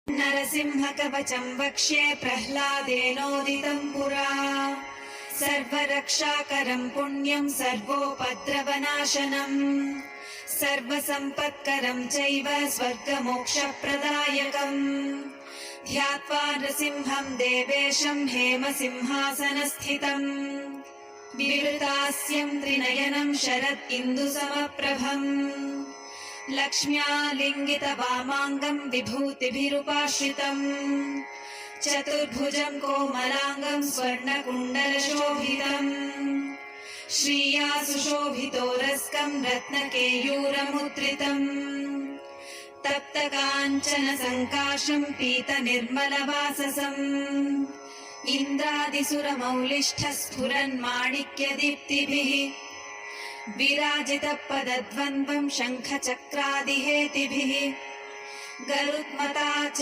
नरसिंहकवचं वक्ष्ये प्रह्लादेनोदितं पुरा सर्वरक्षाकरं पुण्यं सर्वोपद्रवनाशनम् सर्वसम्पत्करं चैव स्वर्गमोक्षप्रदायकम् ध्यात्वा नृसिंहं देवेशं हेमसिंहासनस्थितम् विवृतास्यं त्रिनयनं शरद इन्दुसमप्रभम् लक्ष्म्यालिङ्गितवामाङ्गं विभूतिभिरुपाश्रितम् चतुर्भुजं कोमलाङ्गं स्वर्णकुण्डलशोभितम् श्रिया सुशोभितोरस्कं रत्नकेयूरमुद्रितम् तप्तकाञ्चन सङ्काशं पीतनिर्मलवाससम् इन्द्रादिसुरमौलिष्ठः स्फुरन्माणिक्यदीप्तिभिः विराजितपदद्वन्द्वं शङ्खचक्रादिहेतिभिः गरुत्मता च